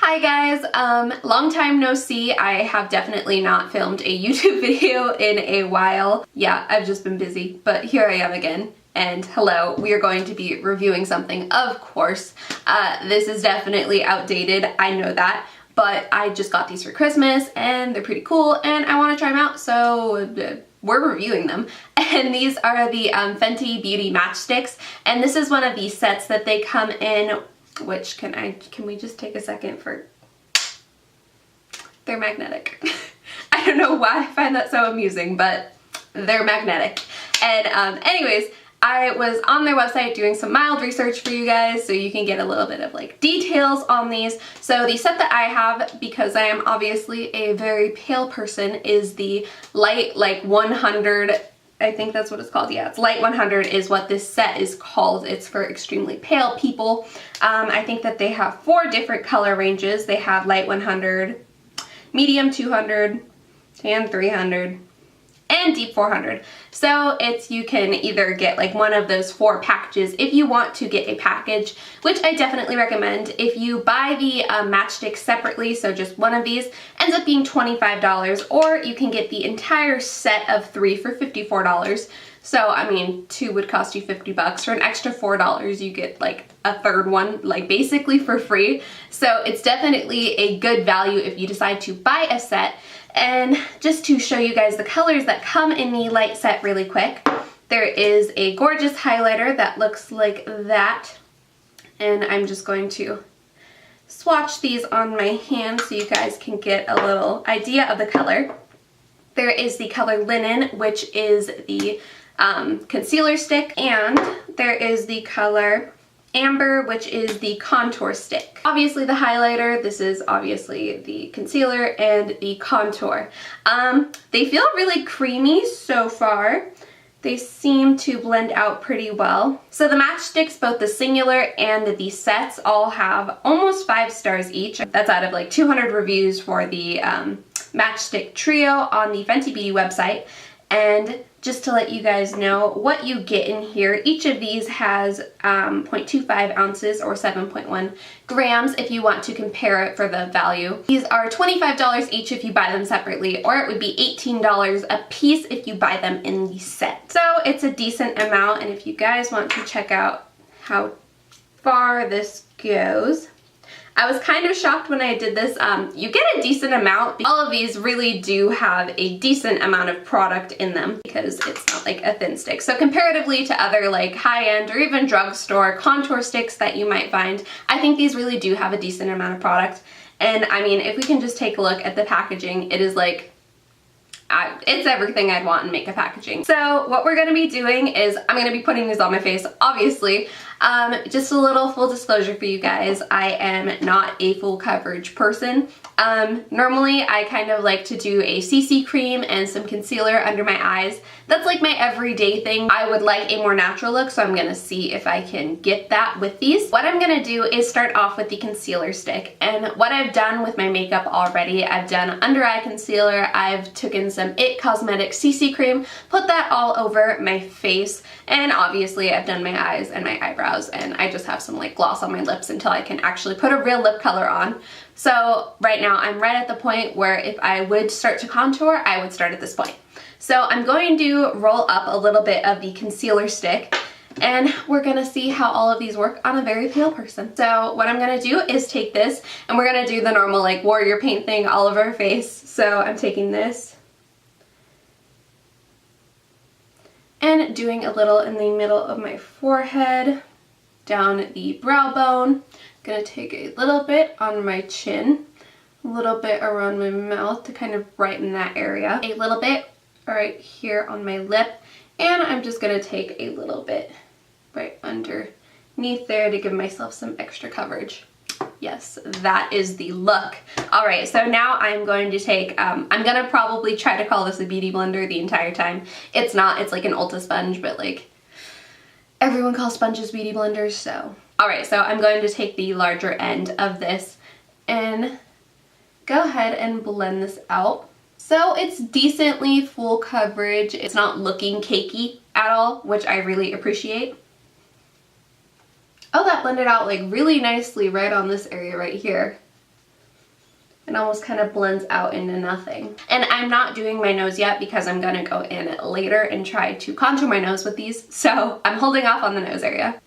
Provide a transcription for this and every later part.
Hi guys, long time no see. I have definitely not filmed a YouTube video in a while. Yeah, I've just been busy, but here I am again. And hello, we are going to be reviewing something, of course. This is definitely outdated, I know that, but I just got these for Christmas and they're pretty cool and I want to try them out, so we're reviewing them. And these are the Fenty Beauty Matchsticks, and this is one of these sets that they come in. Which can we just take a second for, they're magnetic. I don't know why I find that so amusing, but they're magnetic. And anyways, I was on their website doing some mild research for you guys so you can get a little bit of like details on these. So the set that I have, because I am obviously a very pale person, is the Light like 100. I think that's what it's called. Yeah, it's Light 100 is what this set is called. It's for extremely pale people. I think that they have 4 different color ranges. They have Light 100, Medium 200, Tan 300, and Deep 400. So you can either get like one of those 4 packages if you want to get a package, which I definitely recommend. If you buy the matchstick separately, so just one of these, ends up being $25, or you can get the entire set of 3 for $54. So, I mean, 2 would cost you $50. For an extra $4, you get like a third one, like basically for free. So it's definitely a good value if you decide to buy a set. And just to show you guys the colors that come in the light set really quick, there is a gorgeous highlighter that looks like that. And I'm just going to swatch these on my hand so you guys can get a little idea of the color. There is the color Linen, which is the concealer stick, and there is the color Amber, which is the contour stick. Obviously the highlighter, this is obviously the concealer, and the contour. They feel really creamy so far. They seem to blend out pretty well. So the matchsticks, both the singular and the sets, all have almost 5 stars each. That's out of like 200 reviews for the matchstick trio on the Fenty Beauty website. And just to let you guys know what you get in here, each of these has 0.25 ounces or 7.1 grams if you want to compare it for the value. These are $25 each if you buy them separately, or it would be $18 a piece if you buy them in the set. So it's a decent amount, and if you guys want to check out how far this goes, I was kind of shocked when I did this. You get a decent amount. All of these really do have a decent amount of product in them because it's not like a thin stick. So comparatively to other like high-end or even drugstore contour sticks that you might find, I think these really do have a decent amount of product. And I mean, if we can just take a look at the packaging, it is like, it's everything I'd want in makeup packaging. So what we're gonna be doing is I'm gonna be putting these on my face, obviously. Just a little full disclosure for you guys, I am not a full coverage person. Normally I kind of like to do a CC cream and some concealer under my eyes. That's like my everyday thing. I would like a more natural look, so I'm gonna see if I can get that with these. What I'm gonna do is start off with the concealer stick, and what I've done with my makeup already, I've done under eye concealer, I've taken some IT Cosmetics CC cream, put that all over my face, and obviously I've done my eyes and my eyebrows, and I just have some like gloss on my lips until I can actually put a real lip color on. So right now I'm right at the point where if I would start to contour, I would start at this point. So I'm going to roll up a little bit of the concealer stick, and we're gonna see how all of these work on a very pale person. So what I'm gonna do is take this, and we're gonna do the normal like warrior paint thing all over our face. So I'm taking this and doing a little in the middle of my forehead, down the brow bone. Gonna take a little bit on my chin, a little bit around my mouth to kind of brighten that area, a little bit right here on my lip, and I'm just gonna take a little bit right underneath there to give myself some extra coverage. Yes, that is the look. All right, so now I'm going to take, I'm gonna probably try to call this a beauty blender the entire time. It's not, it's like an Ulta sponge, but like everyone calls sponges beauty blenders, so. All right, so I'm going to take the larger end of this and go ahead and blend this out. So it's decently full coverage. It's not looking cakey at all, which I really appreciate. Oh, that blended out like really nicely right on this area right here. it almost kind of blends out into nothing. And I'm not doing my nose yet because I'm gonna go in later and try to contour my nose with these, so I'm holding off on the nose area.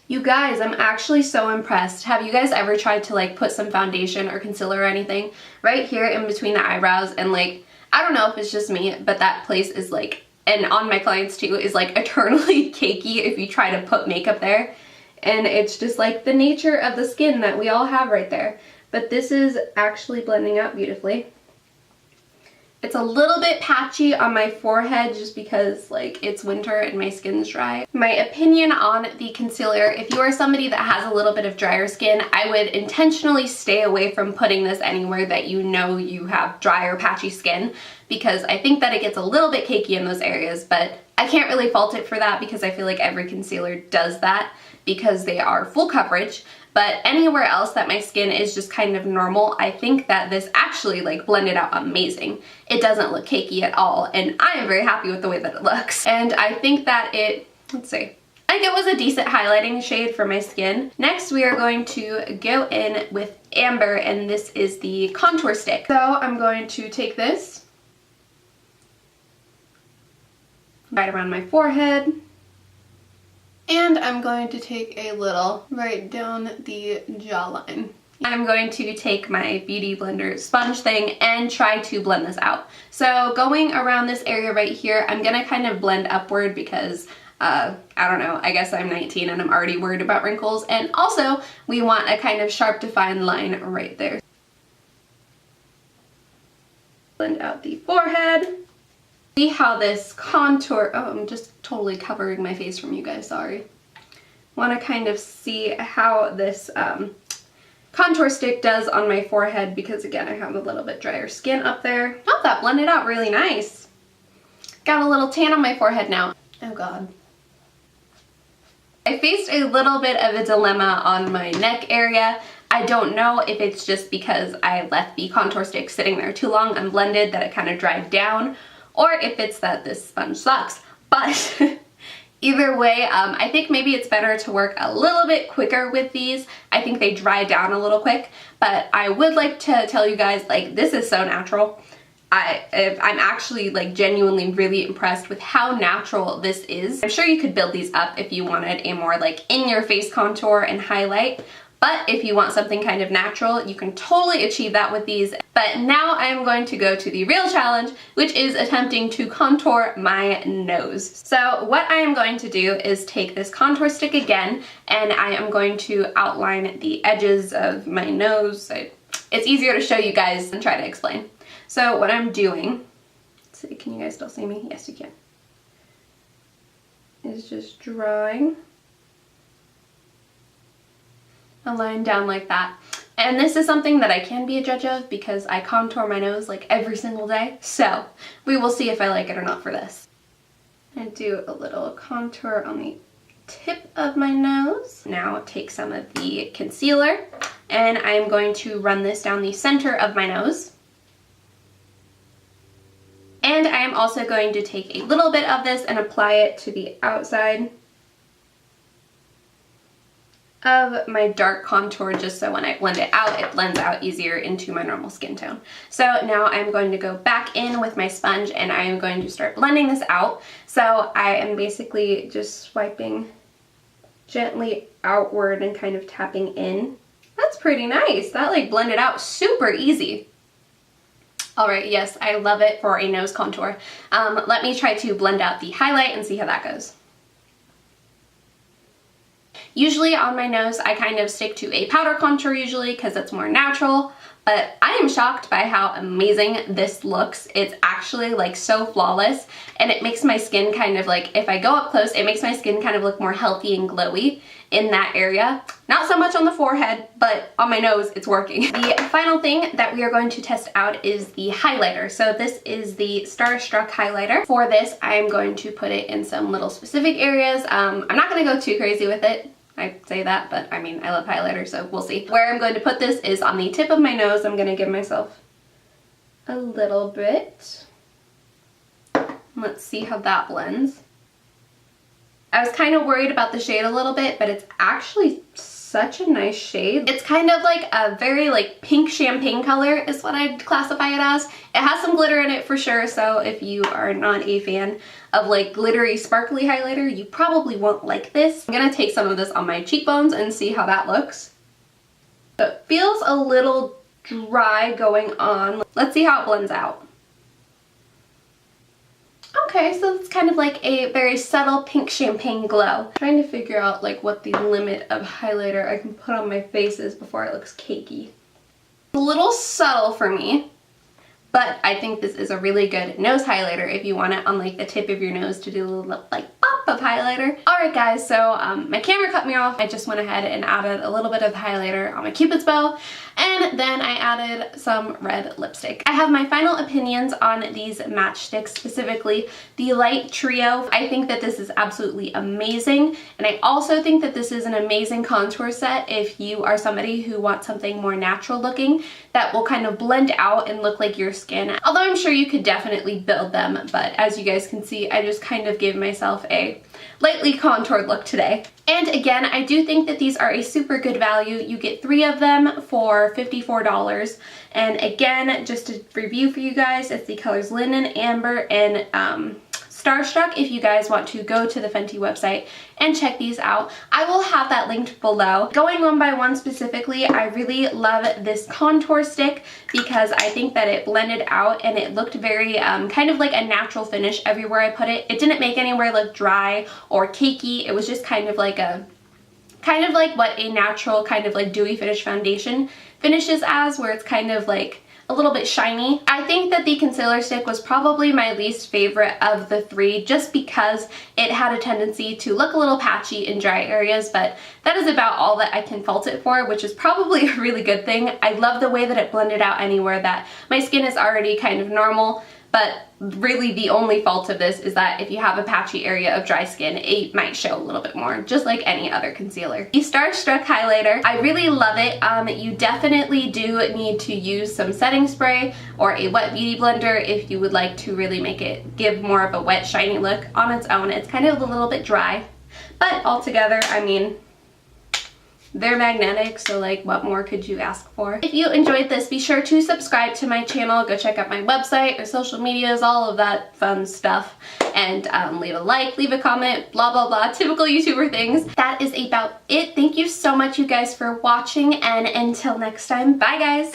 You guys, I'm actually so impressed. Have you guys ever tried to like put some foundation or concealer or anything right here in between the eyebrows, and like, I don't know if it's just me, but that place is like, and on my clients too, is like eternally cakey if you try to put makeup there. And it's just like the nature of the skin that we all have right there. But this is actually blending out beautifully. It's a little bit patchy on my forehead just because like it's winter and my skin's dry. My opinion on the concealer, if you are somebody that has a little bit of drier skin, I would intentionally stay away from putting this anywhere that you know you have dry or patchy skin, because I think that it gets a little bit cakey in those areas, but I can't really fault it for that because I feel like every concealer does that because they are full coverage. But anywhere else that my skin is just kind of normal, I think that this actually like blended out amazing. It doesn't look cakey at all, and I am very happy with the way that it looks. And I think that it, let's see, I think it was a decent highlighting shade for my skin. Next, we are going to go in with Amber, and this is the contour stick. So I'm going to take this right around my forehead. And I'm going to take a little right down the jawline. I'm going to take my Beauty Blender sponge thing and try to blend this out. So going around this area right here, I'm gonna kind of blend upward because I don't know, I guess I'm 19 and I'm already worried about wrinkles. And also we want a kind of sharp defined line right there. Blend out the forehead. See how this contour, oh, I'm just totally covering my face from you guys, sorry. Want to kind of see how this contour stick does on my forehead because again, I have a little bit drier skin up there. Oh, that blended out really nice. Got a little tan on my forehead now. Oh God. I faced a little bit of a dilemma on my neck area. I don't know if it's just because I left the contour stick sitting there too long unblended that it kind of dried down, or if it's that this sponge sucks. But either way, I think maybe it's better to work a little bit quicker with these. I think they dry down a little quick, but I would like to tell you guys, like, this is so natural. I'm actually like genuinely really impressed with how natural this is. I'm sure you could build these up if you wanted a more like in-your-face contour and highlight. But if you want something kind of natural, you can totally achieve that with these. But now I'm going to go to the real challenge, which is attempting to contour my nose. So what I am going to do is take this contour stick again, and I am going to outline the edges of my nose. It's easier to show you guys than try to explain. So what I'm doing, let's see, can you guys still see me? Yes, you can. Is just drawing a line down like that. And this is something that I can be a judge of because I contour my nose like every single day. So we will see if I like it or not for this. I do a little contour on the tip of my nose. Now take some of the concealer and I'm going to run this down the center of my nose. And I am also going to take a little bit of this and apply it to the outside of my dark contour, just so when I blend it out, it blends out easier into my normal skin tone. So now I'm going to go back in with my sponge and I am going to start blending this out. So I am basically just swiping gently outward and kind of tapping in. That's pretty nice. That like blended out super easy. All right, yes, I love it for a nose contour. Let me try to blend out the highlight and see how that goes. Usually on my nose, I kind of stick to a powder contour usually because it's more natural, but I am shocked by how amazing this looks. It's actually like so flawless, and it makes my skin kind of like, if I go up close, it makes my skin kind of look more healthy and glowy in that area. Not so much on the forehead, but on my nose, it's working. The final thing that we are going to test out is the highlighter. So this is the Starstruck highlighter. For this, I am going to put it in some little specific areas. I'm not gonna go too crazy with it. I say that, but I mean, I love highlighter, so we'll see. Where I'm going to put this is on the tip of my nose. I'm gonna give myself a little bit. Let's see how that blends. I was kind of worried about the shade a little bit, but it's actually such a nice shade. It's kind of like a very like pink champagne color is what I'd classify it as. It has some glitter in it for sure, so if you are not a fan of like glittery sparkly highlighter, you probably won't like this. I'm gonna take some of this on my cheekbones and see how that looks. So it feels a little dry going on. Let's see how it blends out. Okay, so it's kind of like a very subtle pink champagne glow. I'm trying to figure out like what the limit of highlighter I can put on my face is before it looks cakey. A little subtle for me, but I think this is a really good nose highlighter if you want it on like the tip of your nose to do a little like pop of highlighter. Alright guys, so my camera cut me off. I just went ahead and added a little bit of highlighter on my cupid's bow, and then I added some red lipstick. I have my final opinions on these matchsticks, specifically the Light Trio. I think that this is absolutely amazing, and I also think that this is an amazing contour set if you are somebody who wants something more natural looking that will kind of blend out and look like your skin. Although I'm sure you could definitely build them, but as you guys can see, I just kind of gave myself a lightly contoured look today. And again, I do think that these are a super good value. You get 3 of them for $54. And again, just to review for you guys, it's the colors Linen, Amber, and Starstruck if you guys want to go to the Fenty website and check these out. I will have that linked below. Going one by one specifically, I really love this contour stick because I think that it blended out and it looked very kind of like a natural finish everywhere I put it. It didn't make anywhere look dry or cakey. It was just kind of like what a natural kind of like dewy finish foundation finishes as, where it's kind of like a little bit shiny. I think that the concealer stick was probably my least favorite of the 3 just because it had a tendency to look a little patchy in dry areas, but that is about all that I can fault it for, which is probably a really good thing. I love the way that it blended out anywhere that my skin is already kind of normal, but really the only fault of this is that if you have a patchy area of dry skin, it might show a little bit more, just like any other concealer. The Starstruck highlighter, I really love it. You definitely do need to use some setting spray or a wet beauty blender if you would like to really make it give more of a wet, shiny look on its own. It's kind of a little bit dry, but altogether, I mean, they're magnetic, so like what more could you ask for? If you enjoyed this, be sure to subscribe to my channel, go check out my website or social medias, all of that fun stuff, and leave a like, leave a comment, blah blah blah, typical YouTuber things. That is about it. Thank you so much you guys for watching, and until next time, bye guys!